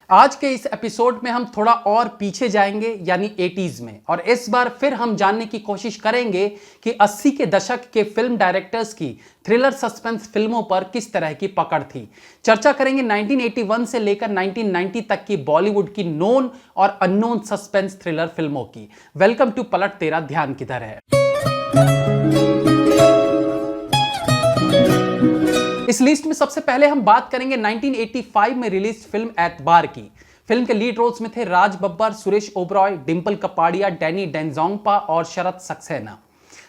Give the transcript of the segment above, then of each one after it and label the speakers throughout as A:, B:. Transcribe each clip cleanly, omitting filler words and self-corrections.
A: आज के इस एपिसोड में हम थोड़ा और पीछे जाएंगे यानी 80s में, और इस बार फिर हम जानने की कोशिश करेंगे कि 80 के दशक के फिल्म डायरेक्टर्स की थ्रिलर सस्पेंस फिल्मों पर किस तरह की पकड़ थी। चर्चा करेंगे 1981 से लेकर 1990 तक की बॉलीवुड की नोन और अननोन सस्पेंस थ्रिलर फिल्मों की। वेलकम टू पलट तेरा ध्यान किधर है। इस लिस्ट में सबसे पहले हम बात करेंगे 1985 में रिलीज फिल्म एतबार की। फिल्म के लीड रोल्स में थे राज बब्बर, सुरेश ओबरॉय, डिंपल कपाड़िया, डैनी डेंजोंगपा और शरद सक्सेना।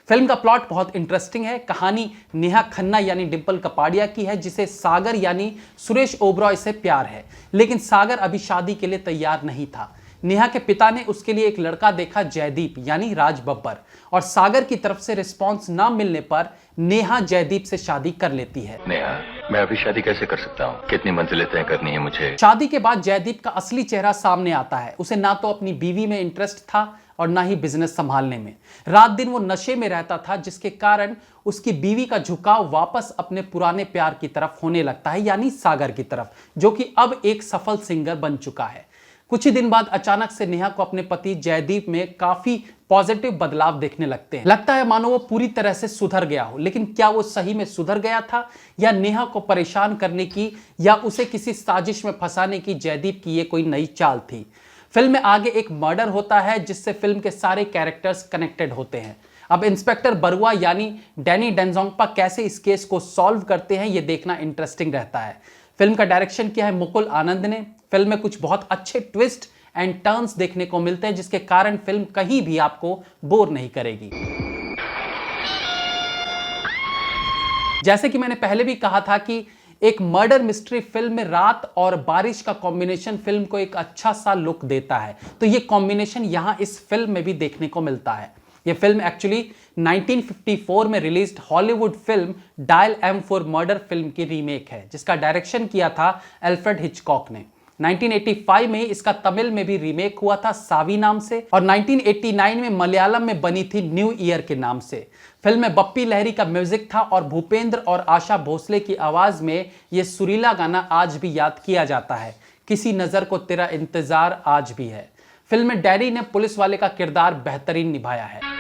A: फिल्म का प्लॉट बहुत इंटरेस्टिंग है। कहानी नेहा खन्ना यानी डिंपल कपाड़िया की है, जिसे सागर यानी सुरेश ओबरॉय से प्यार है, लेकिन सागर अभी शादी के लिए तैयार नहीं था। नेहा के पिता ने उसके लिए एक लड़का देखा, जयदीप यानी राज बब्बर, और सागर की तरफ से रिस्पांस ना मिलने पर नेहा जयदीप से शादी कर लेती है।
B: नेहा, मैं अभी शादी कैसे कर सकता हूँ? कितनी मंजिलें तय करनी है मुझे?
A: शादी के बाद जयदीप का असली चेहरा सामने आता है। उसे ना तो अपनी बीवी में इंटरेस्ट था और ना ही बिजनेस संभालने में। रात दिन वो नशे में रहता था, जिसके कारण उसकी बीवी का झुकाव वापस अपने पुराने प्यार की तरफ होने लगता है, यानी सागर की तरफ, जो कि अब एक सफल सिंगर बन चुका है। कुछ ही दिन बाद अचानक से नेहा को अपने पति जयदीप में काफी पॉजिटिव बदलाव देखने लगते हैं। लगता है मानो वो पूरी तरह से सुधर गया हो, लेकिन क्या वो सही में सुधर गया था या नेहा को परेशान करने की या उसे किसी साजिश में फंसाने की जयदीप की ये कोई नई चाल थी। फिल्म में आगे एक मर्डर होता है, जिससे फिल्म के सारे कैरेक्टर्स कनेक्टेड होते हैं। अब इंस्पेक्टर बरुआ यानी डैनी डेंजोंगपा कैसे इस केस को सॉल्व करते हैं, ये देखना इंटरेस्टिंग रहता है। फिल्म का डायरेक्शन किया है मुकुल आनंद ने। फिल्म में कुछ बहुत अच्छे ट्विस्ट एंड टर्न्स देखने को मिलते हैं, जिसके कारण फिल्म कहीं भी आपको बोर नहीं करेगी। जैसे कि मैंने पहले भी कहा था कि एक मर्डर मिस्ट्री फिल्म में रात और बारिश का कॉम्बिनेशन फिल्म को एक अच्छा सा लुक देता है, तो ये कॉम्बिनेशन यहां इस फिल्म में भी देखने को मिलता है। यह फिल्म एक्चुअली 1954 में released Hollywood film Dial M for Murder film की रीमेक है, जिसका डायरेक्शन किया था अल्फ्रेड हिचकॉक ने। 1985 में इसका तमिल में भी रीमेक हुआ था सावी नाम से, और 1989 में मलयालम में बनी थी न्यू ईयर के नाम से। फिल्म में बप्पी लहरी का म्यूजिक था और भूपेंद्र और आशा भोसले की आवाज में यह सुरीला गाना आज भी याद किया जाता है, किसी नजर को तेरा इंतजार आज भी है। फिल्म में डैनी ने पुलिस वाले का किरदार बेहतरीन निभाया है।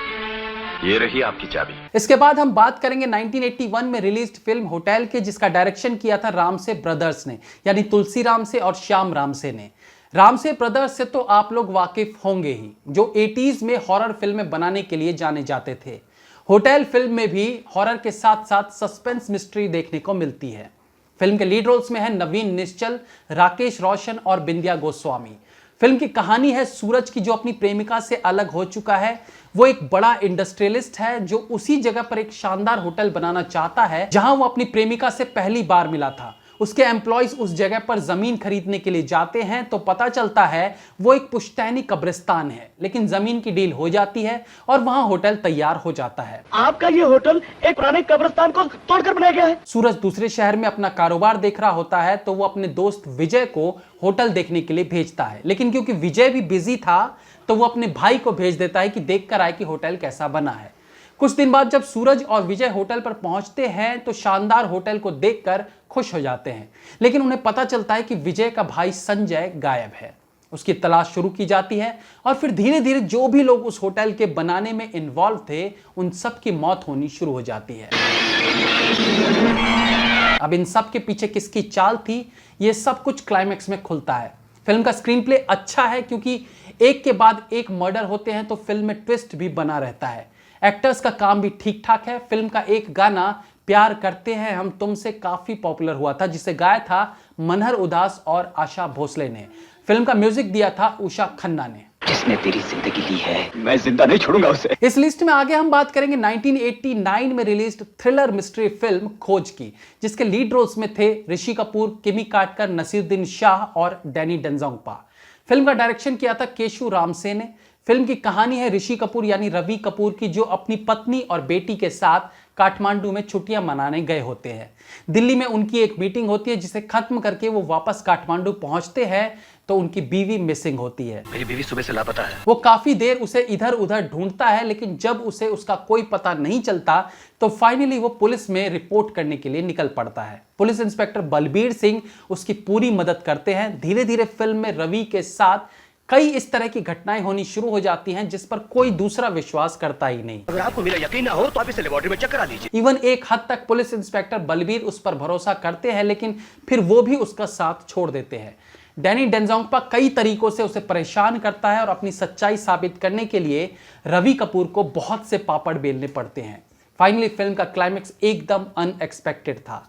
B: ये रही आपकी चाबी।
A: इसके बाद हम बात करेंगे 1981 में रिलीज्ड फिल्म होटल के, जिसका डायरेक्शन किया था रामसे ब्रदर्स ने, यानी तुलसी रामसे और श्याम रामसे ने। रामसे ब्रदर्स से तो आप लोग वाकिफ होंगे ही, जो 80s में हॉरर फिल्में बनाने के लिए जाने जाते थे। होटल फिल्म में भी हॉरर के साथ साथ सस्पेंस मिस्ट्री देखने को मिलती है। फिल्म के लीड रोल्स में है नवीन निश्चल, राकेश रोशन और बिंदिया गोस्वामी। फिल्म की कहानी है सूरज की, जो अपनी प्रेमिका से अलग हो चुका है। वो एक बड़ा इंडस्ट्रियलिस्ट है जो उसी जगह पर एक शानदार होटल बनाना चाहता है जहां वो अपनी प्रेमिका से पहली बार मिला था। उसके एम्प्लॉयज उस जगह पर जमीन खरीदने के लिए जाते हैं तो पता चलता है वो एक पुश्तैनी कब्रिस्तान है, लेकिन जमीन की डील हो जाती है और वहां होटल तैयार हो जाता है।
C: आपका ये होटल एक पुराने कब्रिस्तान को तोड़कर बनाया गया है।
A: सूरज दूसरे शहर में अपना कारोबार देख रहा होता है, तो वो अपने दोस्त विजय को होटल देखने के लिए भेजता है, लेकिन क्योंकि विजय भी बिजी था तो वो अपने भाई को भेज देता है कि देख कर आए कि होटल कैसा बना है। कुछ दिन बाद जब सूरज और विजय होटल पर पहुंचते हैं तो शानदार होटल को देखकर खुश हो जाते हैं, लेकिन उन्हें पता चलता है कि विजय का भाई संजय गायब है। उसकी तलाश शुरू की जाती है और फिर धीरे धीरे जो भी लोग उस होटल के बनाने में इन्वॉल्व थे उन सब की मौत होनी शुरू हो जाती है। अब इन सब के पीछे किसकी चाल थी, ये सब कुछ क्लाइमैक्स में खुलता है। फिल्म का स्क्रीन प्ले अच्छा है, क्योंकि एक के बाद एक मर्डर होते हैं तो फिल्म में ट्विस्ट भी बना रहता है। एक्टर्स का काम भी ठीक ठाक है। फिल्म का एक गाना प्यार करते हैं हम तुमसे काफी पॉपुलर हुआ था, जिसे गाया था मनहर उदास और आशा भोसले ने। फिल्म का म्यूजिक दिया था उषा खन्ना ने।
C: जिसने तेरी जिंदगी ली है मैं जिंदा नहीं छोड़ूंगा उसे।
A: इस लिस्ट में आगे हम बात करेंगे 1989 में रिलीज्ड थ्रिलर मिस्ट्री फिल्म खोज की, जिसके लीड रोल्स में थे ऋषि कपूर, किमी काटकर, नसीरुद्दीन शाह और डैनी डेंजोंगपा। फिल्म का डायरेक्शन किया था केशु रामसे ने। फिल्म की कहानी है ऋषि कपूर यानी रवि कपूर की, जो अपनी पत्नी और बेटी के साथ काठमांडू में छुट्टियां मनाने गए होते हैं। दिल्ली में उनकी एक मीटिंग होती है जिसे खत्म करके वो वापस काठमांडू पहुंचते हैं तो उनकी बीवी मिसिंग होती है।
B: मेरी बीवी सुबह से लापता है।
A: वो काफी देर उसे इधर उधर ढूंढता है, लेकिन जब उसे उसका कोई पता नहीं चलता तो फाइनली वो पुलिस में रिपोर्ट करने के लिए निकल पड़ता है। पुलिस इंस्पेक्टर बलबीर सिंह उसकी पूरी मदद करते हैं। धीरे धीरे फिल्म में रवि के साथ कई इस तरह की घटनाएं होनी शुरू हो जाती हैं जिस पर कोई दूसरा विश्वास करता ही नहीं।
C: अगर आपको मेरा यकीन ना हो तो आप इसे लेबोरेटरी में चेक करा लीजिए।
A: इवन एक हद तक पुलिस इंस्पेक्टर बलबीर उस पर भरोसा करते हैं, लेकिन फिर वो भी उसका साथ छोड़ देते हैं। डैनी डेंजोंगपा कई तरीकों से उसे परेशान करता है और अपनी सच्चाई साबित करने के लिए रवि कपूर को बहुत से पापड़ बेलने पड़ते हैं। फाइनली फिल्म का क्लाइमेक्स एकदम अनएक्सपेक्टेड था।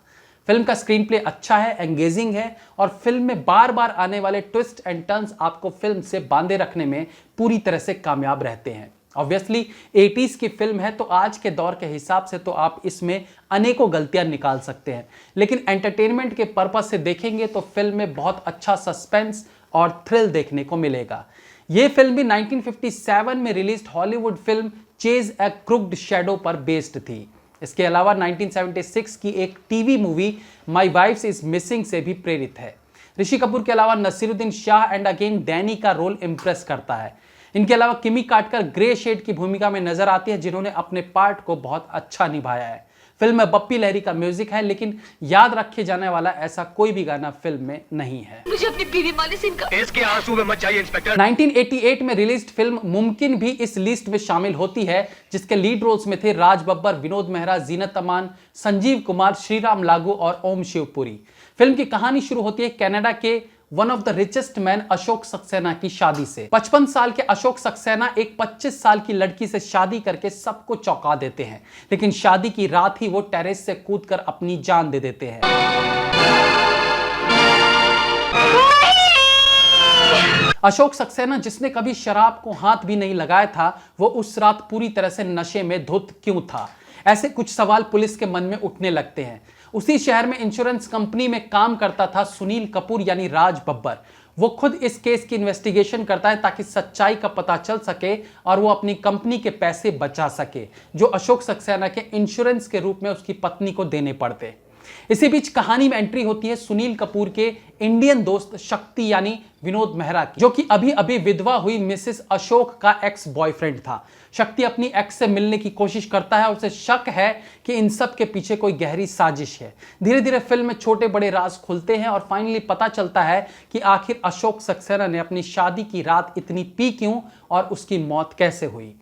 A: फिल्म का स्क्रीन प्ले अच्छा है, एंगेजिंग है और फिल्म में बार बार आने वाले ट्विस्ट एंड टर्न्स आपको फिल्म से बांधे रखने में पूरी तरह से कामयाब रहते हैं। ऑब्वियसली 80s की फिल्म है तो आज के दौर के हिसाब से तो आप इसमें अनेकों गलतियां निकाल सकते हैं, लेकिन एंटरटेनमेंट के पर्पज से देखेंगे तो फिल्म में बहुत अच्छा सस्पेंस और थ्रिल देखने को मिलेगा। यह फिल्म भी 1957 में released Hollywood film Chase a Crooked Shadow पर बेस्ड थी। इसके अलावा 1976 की एक TV movie My Wife Is Missing से भी प्रेरित है। ऋषि कपूर के अलावा नसीरुद्दीन शाह एंड अगेन डैनी का रोल इंप्रेस करता है। इनके अलावा किमी काटकर ग्रे शेड की भूमिका में नजर आती है, जिन्होंने अपने पार्ट को बहुत अच्छा निभाया है। फिल्म में बप्पी लहरी का म्यूजिक है, लेकिन याद रखे जाने वाला ऐसा कोई भी गाना फिल्म में नहीं है।
D: मुझे अपनी बीवी माली सिंह का
C: इसके आंसू में मत जाइए इंस्पेक्टर।
A: 1988 में रिलीज्ड फिल्म मुमकिन भी इस लिस्ट में शामिल होती है, जिसके लीड रोल्स में थे राज बब्बर, विनोद मेहरा, जीनत अमान, संजीव कुमार, श्रीराम लागू और ओम शिवपुरी। फिल्म की कहानी शुरू होती है कनाडा के one of the richest man Ashok Saxena की शादी से। 55 साल के अशोक सक्सेना एक 25 साल की लड़की से शादी करके सबको चौंका देते हैं, लेकिन शादी की रात ही वो टेरेस से कूदकर अपनी जान दे देते हैं। अशोक सक्सेना, जिसने कभी शराब को हाथ भी नहीं लगाया था, वो उस रात पूरी तरह से नशे में धुत क्यों था? ऐसे कुछ सवाल पुलिस के मन में उठने लगते हैं। उसी शहर में इंश्योरेंस कंपनी में काम करता था सुनील कपूर यानी राज बब्बर। वो खुद इस केस की इन्वेस्टिगेशन करता है ताकि सच्चाई का पता चल सके और वो अपनी कंपनी के पैसे बचा सके, जो अशोक सक्सेना के इंश्योरेंस के रूप में उसकी पत्नी को देने पड़ते। इसी बीच कहानी में एंट्री होती है सुनील कपूर के इंडियन दोस्त शक्ति यानी विनोद मेहरा की, जो कि अभी अभी विधवा हुई मिसेस अशोक का एक्स बॉयफ्रेंड था। शक्ति अपनी एक्स से मिलने की कोशिश करता है और उसे शक है कि इन सब के पीछे कोई गहरी साजिश है। धीरे धीरे फिल्म में छोटे बड़े राज खुलते हैं और फाइनली पता चलता है कि आखिर अशोक सक्सेना ने अपनी शादी की रात इतनी पी क्यों और उसकी मौत कैसे हुई।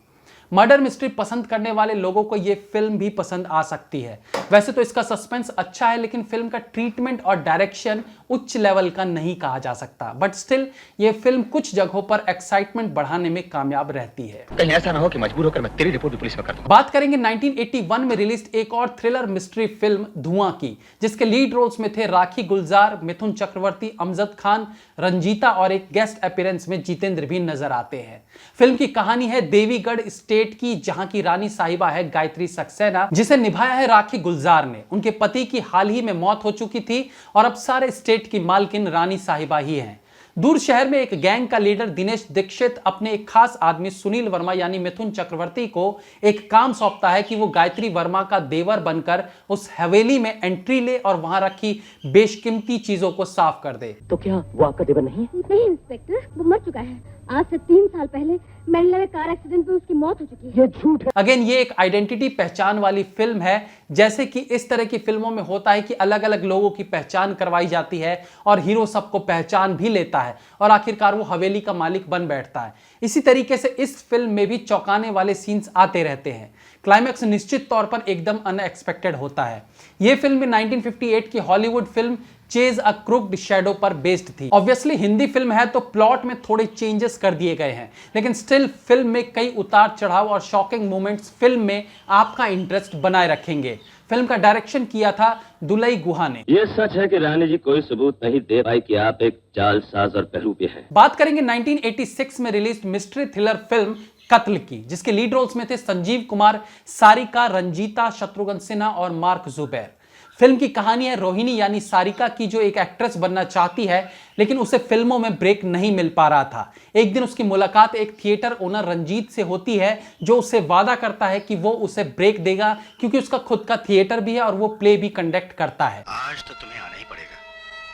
A: मर्डर मिस्ट्री पसंद करने वाले लोगों को यह फिल्म भी पसंद आ सकती है। वैसे तो इसका सस्पेंस अच्छा है, लेकिन फिल्म का ट्रीटमेंट और डायरेक्शन उच्च लेवल का नहीं कहा जा सकता, बट स्टिल यह फिल्म कुछ जगहों पर एक्साइटमेंट बढ़ाने में कामयाब रहती है।
B: कहीं ऐसा ना हो कि मजबूर होकर मैं तेरी रिपोर्ट भी पुलिस में कर दूं।
A: बात करेंगे 1981 में रिलीज्ड एक और थ्रिलर मिस्ट्री फिल्म धुआं की, जिसके लीड रोल्स में थे राखी गुलजार, मिथुन चक्रवर्ती, अमजद खान, रंजीता और एक गेस्ट अपीयरेंस में जितेंद्र भी नजर आते हैं। फिल्म की कहानी है देवीगढ़ स्टेट की, जहां की रानी साहिबा है गायत्री सक्सेना, जिसे निभाया है राखी गुलजार ने। उनके पति की हाल ही में मौत हो चुकी थी और अब सारे स्टेट की मालकिन रानी साहिबा ही हैं। दूर शहर में एक गैंग का लीडर दिनेश दीक्षित अपने एक खास आदमी सुनील वर्मा यानी मिथुन चक्रवर्ती को एक काम सौंपता है कि वो गायत्री वर्मा का देवर बनकर उस हवेली में एंट्री ले और वहां रखी बेशकीमती चीजों को साफ कर दे।
C: तो क्या वो आपका देवर नहीं है?
E: नहीं इंस्पेक्टर, वो मर चुका है। आज से 3 साल पहले मैनिला में कार एक्सीडेंट में उसकी मौत हो चुकी है।
C: ये झूठ है।
A: अगेन ये एक आइडेंटिटी पहचान वाली फिल्म है, जैसे कि इस तरह की फिल्मों में होता है कि अलग अलग लोगों की पहचान करवाई जाती है और हीरो सबको पहचान भी लेता है और आखिरकार वो हवेली का मालिक बन बैठता है। इसी तरीके से इस फिल्म में भी चौंकाने वाले सीन्स आते रहते हैं। क्लाइमैक्स निश्चित तौर पर एकदम अनएक्सपेक्टेड होता है। यह फिल्म 1958 की हॉलीवुड फिल्म चेज अ क्रूक्ड शैडो पर बेस्ड थी। ऑब्वियसली हिंदी फिल्म है तो प्लॉट में थोड़े चेंजेस कर दिए गए हैं, लेकिन स्टिल फिल्म में कई उतार चढ़ाव और शॉकिंग मोमेंट्स फिल्म में आपका इंटरेस्ट बनाए रखेंगे। फिल्म का डायरेक्शन किया था दुलई गुहा ने।
F: ये सच है कि रानी जी कोई सबूत नहीं दे पाई कि आप एक जालसाज और बहरूपी हैं।
A: बात करेंगे 1986 में रिलीज मिस्ट्री थ्रिलर फिल्म कत्ल की, जिसके लीड रोल्स में थे संजीव कुमार, सारिका, रंजीता, शत्रुघ्न सिन्हा और मार्क जुबैर। फिल्म की कहानी है रोहिणी यानी सारिका की, जो एक एक्ट्रेस बनना चाहती है लेकिन उसे फिल्मों में ब्रेक नहीं मिल पा रहा था। एक दिन उसकी मुलाकात एक थिएटर ओनर रंजीत से होती है, जो उससे वादा करता है कि वो उसे ब्रेक देगा क्योंकि उसका खुद का थिएटर भी है और वो प्ले भी कंडक्ट करता है।
D: आज तो तुम्हें आना ही पड़ेगा।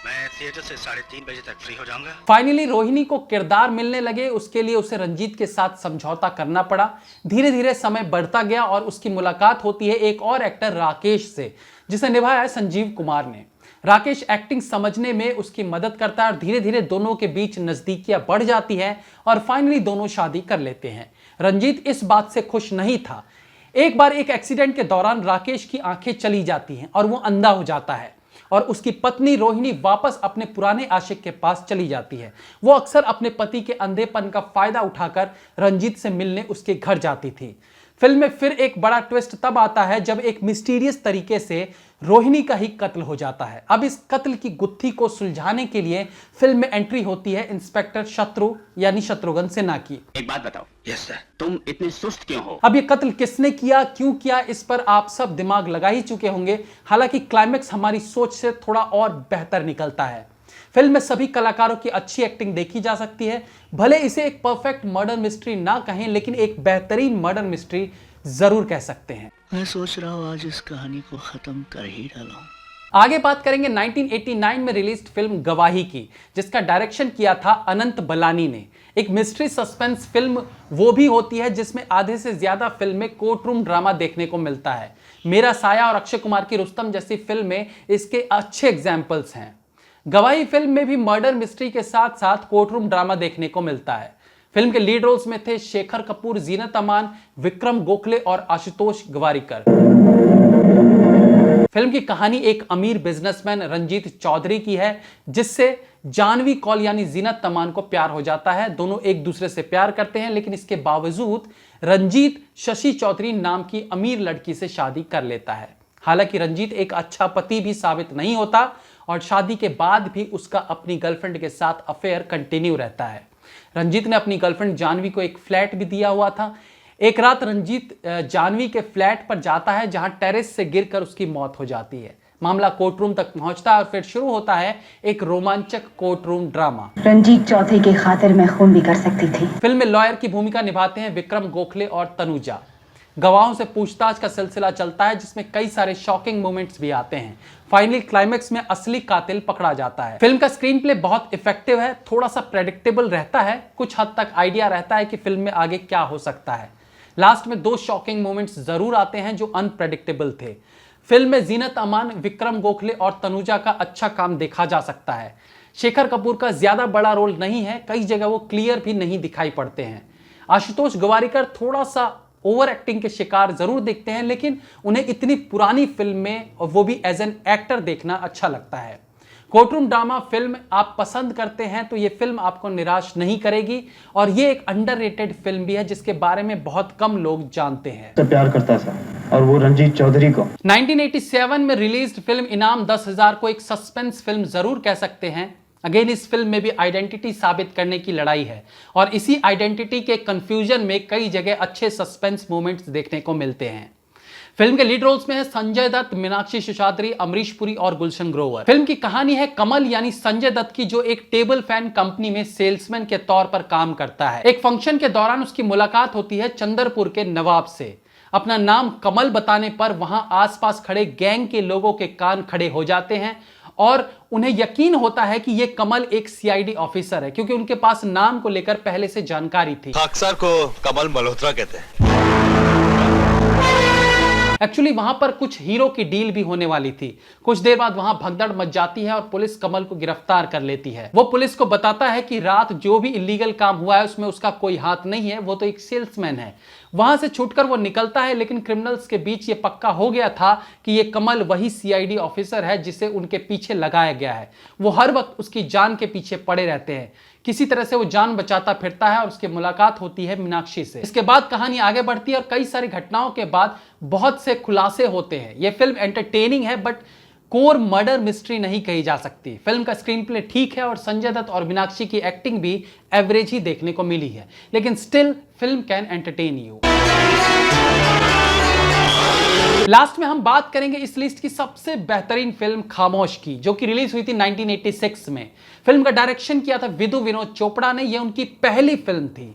D: मैं थिएटर से 3:30 बजे तक फ्री हो जाऊंगा।
A: फाइनली रोहिणी को किरदार मिलने लगे, उसके लिए उसे रंजीत के साथ समझौता करना पड़ा। धीरे धीरे समय बढ़ता गया और उसकी मुलाकात होती है एक और एक्टर राकेश से, जिसे निभाया है संजीव कुमार ने। राकेश एक्टिंग समझने में उसकी मदद करता है और धीरे धीरे दोनों के बीच नजदीकियां बढ़ जाती है और फाइनली दोनों शादी कर लेते हैं। रंजीत इस बात से खुश नहीं था। एक बार एक एक्सीडेंट के दौरान राकेश की आंखें चली जाती हैं और वो अंधा हो जाता है और उसकी पत्नी रोहिणी वापस अपने पुराने आशिक के पास चली जाती है। वो अक्सर अपने पति के अंधेपन का फायदा उठाकर रंजीत से मिलने उसके घर जाती थी। फिल्म में फिर एक बड़ा ट्विस्ट तब आता है जब एक मिस्टीरियस तरीके से रोहिणी का ही कत्ल हो जाता है। अब इस कत्ल की गुत्थी को सुलझाने के लिए फिल्म में एंट्री होती है इंस्पेक्टर शत्रु यानी शत्रुघ्न सिन्हा की।
F: एक बात बताओ। Yes sir. तुम इतने सुस्त क्यों हो?
A: अब ये कत्ल किसने किया, क्यों किया, इस पर आप सब दिमाग लगा ही चुके होंगे। हालांकि क्लाइमेक्स हमारी सोच से थोड़ा और बेहतर निकलता है। फिल्म में सभी कलाकारों की अच्छी एक्टिंग देखी जा सकती है। भले इसे एक परफेक्ट मर्डर मिस्ट्री ना कहें, लेकिन एक बेहतरीन मर्डर मिस्ट्री जरूर कह सकते हैं।
D: मैं सोच रहा हूँ आज इस कहानी को खत्म कर ही डालूं।
A: आगे बात करेंगे 1989 में रिलीज्ड फिल्म गवाही की, जिसका डायरेक्शन किया था अनंत बलानी ने। एक मिस्ट्री सस्पेंस फिल्म वो भी होती है जिसमें आधे से ज्यादा फिल्म में कोर्ट रूम ड्रामा देखने को मिलता है। मेरा साया और अक्षय कुमार की रुस्तम जैसी फिल्में इसके अच्छे एग्जाम्पल्स हैं। गवाही फिल्म में भी मर्डर मिस्ट्री के साथ साथ कोर्ट रूम ड्रामा देखने को मिलता है। फिल्म के लीड रोल्स में थे शेखर कपूर, जीनत अमान, विक्रम गोखले और आशुतोष गवारीकर। फिल्म की कहानी एक अमीर बिजनेसमैन रंजीत चौधरी की है, जिससे जानवी कौल यानी जीनत अमान को प्यार हो जाता है। दोनों एक दूसरे से प्यार करते हैं, लेकिन इसके बावजूद रंजीत शशि चौधरी नाम की अमीर लड़की से शादी कर लेता है। हालांकि रंजीत एक अच्छा पति भी साबित नहीं होता और शादी के बाद भी उसका अपनी गर्लफ्रेंड के साथ अफेयर कंटिन्यू रहता है। रंजीत ने अपनी गर्लफ्रेंड जानवी को एक फ्लैट भी दिया हुआ था। एक रात रंजीत जानवी के फ्लैट पर जाता है, जहां टेरेस से गिरकर उसकी मौत हो जाती है। मामला कोर्ट रूम तक पहुंचता है और फिर शुरू होता है एक रोमांचक court room drama.
G: Ranjit Chaudhary की खातिर मैं खून भी कर सकती थी।
A: फिल्म में लॉयर की भूमिका निभाते हैं विक्रम गोखले और तनुजा। गवाहों से पूछताछ का सिलसिला चलता है, जिसमें कई सारे शॉकिंग मोमेंट्स भी आते हैं। फाइनली क्लाइमेक्स में असली कातिल पकड़ा जाता है। फिल्म का स्क्रीन प्ले बहुत इफेक्टिव है, थोड़ा सा प्रेडिक्टेबल रहता है, कुछ हद तक आइडिया रहता है कि फिल्म में आगे क्या हो सकता है। लास्ट में 2 शॉकिंग मोमेंट्स जरूर आते हैं जो अनप्रेडिक्टेबल थे। फिल्म में जीनत अमान, विक्रम गोखले और तनुजा का अच्छा काम देखा जा सकता है। शेखर कपूर का ज्यादा बड़ा रोल नहीं है, कई जगह वो क्लियर भी नहीं दिखाई पड़ते हैं। आशुतोष गवारीकर थोड़ा सा ओवर एक्टिंग के शिकार जरूर दिखते हैं, लेकिन उन्हें इतनी पुरानी फिल्म में और वो भी एज एन एक्टर देखना अच्छा लगता है। कोर्टरूम ड्रामा फिल्म आप पसंद करते हैं तो ये फिल्म आपको निराश नहीं करेगी और ये एक अंडररेटेड फिल्म भी है जिसके बारे में बहुत कम लोग जानते हैं।
C: से प्यार करता था और वो रंजीत चौधरी को।
A: 1987 में रिलीज्ड फिल्म इनाम 10,000 को एक सस्पेंस फिल्म जरूर कह सकते हैं। अगेन इस फिल्म में भी आइडेंटिटी साबित करने की लड़ाई है और इसी आइडेंटिटी के कंफ्यूजन में कई जगह अच्छे सस्पेंस मोमेंट्स देखने को मिलते हैं। फिल्म के लीड रोल्स में है संजय दत्त, मीनाक्षी शेषाद्री, अमरीश पुरी और गुलशन ग्रोवर। फिल्म की कहानी है कमल यानी संजय दत्त की, जो एक टेबल फैन कंपनी में सेल्समैन के तौर पर काम करता है। एक फंक्शन के दौरान उसकी मुलाकात होती है चंद्रपुर के नवाब से। अपना नाम कमल बताने पर वहां आसपास खड़े गैंग के लोगों के कान खड़े हो जाते हैं और उन्हें यकीन होता है कि यह कमल एक सीआईडी ऑफिसर है, क्योंकि उनके पास नाम को लेकर पहले से जानकारी थी।
D: अक्सर को कमल मल्होत्रा कहते हैं।
A: एक्चुअली वहां पर कुछ हीरो की डील भी होने वाली थी। कुछ देर बाद वहां भगदड़ मच जाती है और पुलिस कमल को गिरफ्तार कर लेती है। वो पुलिस को बताता है कि रात जो भी इलीगल काम हुआ है उसमें उसका कोई हाथ नहीं है, वो तो एक सेल्समैन है। वहां से छूटकर वो निकलता है, लेकिन क्रिमिनल्स के बीच ये पक्का हो गया था कि ये कमल वही सीआईडी ऑफिसर है जिसे उनके पीछे लगाया गया है। वो हर वक्त उसकी जान के पीछे पड़े रहते हैं। किसी तरह से वो जान बचाता फिरता है और उसकी मुलाकात होती है मीनाक्षी से। इसके बाद कहानी आगे बढ़ती है और कई सारी घटनाओं के बाद बहुत से खुलासे होते हैं। ये फिल्म एंटरटेनिंग है बट कोर मर्डर मिस्ट्री नहीं कही जा सकती। फिल्म का स्क्रीन प्ले ठीक है और संजय दत्त और मीनाक्षी की एक्टिंग भी एवरेज ही देखने को मिली है, लेकिन still film can entertain you. Last में हम बात करेंगे इस लिस्ट की सबसे बेहतरीन फिल्म खामोश की, जो कि रिलीज हुई थी 1986 में। फिल्म का डायरेक्शन किया था विधु विनोद चोपड़ा ने। यह उनकी पहली फिल्म थी।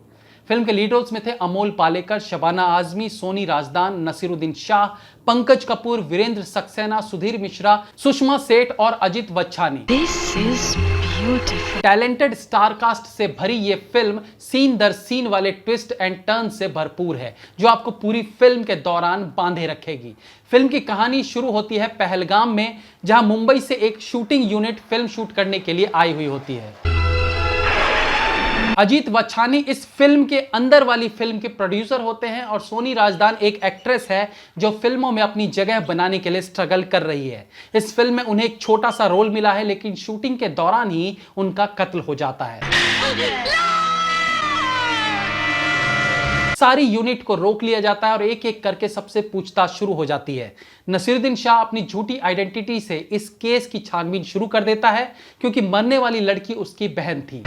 A: फिल्म के लीड रोल्स में थे अमोल पालेकर, शबाना आजमी, सोनी राजदान, नसीरुद्दीन शाह, पंकज कपूर, वीरेंद्र सक्सेना, सुधीर मिश्रा, सुषमा सेठ और Ajit Vachani. Talented star cast से भरी ये फिल्म सीन दर सीन वाले ट्विस्ट एंड टर्न से भरपूर है, जो आपको पूरी फिल्म के दौरान बांधे रखेगी। फिल्म की कहानी शुरू होती है पहलगाम में, जहां मुंबई से एक शूटिंग यूनिट फिल्म शूट करने के लिए आई हुई होती है। अजीत वच्छानी इस फिल्म के अंदर वाली फिल्म के प्रोड्यूसर होते हैं और सोनी राजदान एक एक्ट्रेस है जो फिल्मों में अपनी जगह बनाने के लिए स्ट्रगल कर रही है। इस फिल्म में उन्हें एक छोटा सा रोल मिला है, लेकिन शूटिंग के दौरान ही उनका कत्ल हो जाता है। सारी यूनिट को रोक लिया जाता है और एक एक करके सबसे पूछताछ शुरू हो जाती है। नसीरुद्दीन शाह अपनी झूठी आइडेंटिटी से इस केस की छानबीन शुरू कर देता है, क्योंकि मरने वाली लड़की उसकी बहन थी।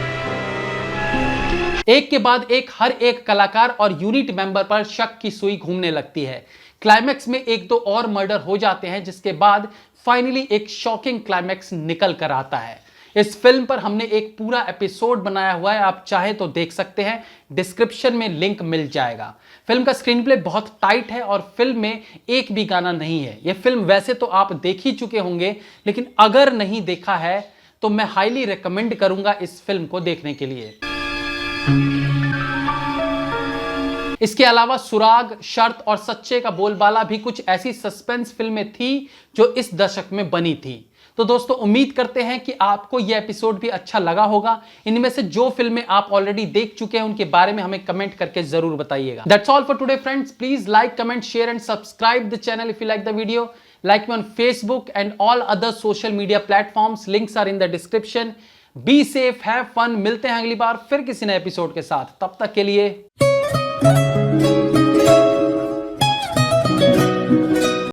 A: एक के बाद एक हर एक कलाकार और यूनिट मेंबर पर शक की सुई घूमने लगती है। क्लाइमैक्स में एक दो और मर्डर हो जाते हैं, जिसके बाद फाइनली एक शॉकिंग क्लाइमैक्स निकल कर आता है। इस फिल्म पर हमने एक पूरा एपिसोड बनाया हुआ है, आप चाहे तो देख सकते हैं, डिस्क्रिप्शन में लिंक मिल जाएगा। फिल्म का स्क्रीन प्ले बहुत टाइट है और फिल्म में एक भी गाना नहीं है। यह फिल्म वैसे तो आप देख ही चुके होंगे, लेकिन अगर नहीं देखा है तो मैं हाईली रिकमेंड करूंगा इस फिल्म को देखने के लिए। इसके अलावा सुराग, शर्त और सच्चे का बोलबाला भी कुछ ऐसी सस्पेंस फिल्में थी जो इस दशक में बनी थी। तो दोस्तों, उम्मीद करते हैं कि आपको यह एपिसोड भी अच्छा लगा होगा। इनमें से जो फिल्में आप ऑलरेडी देख चुके हैं उनके बारे में हमें कमेंट करके जरूर बताइएगा। That's all for today friends. Please like, comment, share and subscribe the channel if you like the video. Like me on Facebook and all other social media platforms. Links are in the description. Be safe, have fun. मिलते हैं अगली बार फिर किसी नए episode के साथ। तब तक के लिए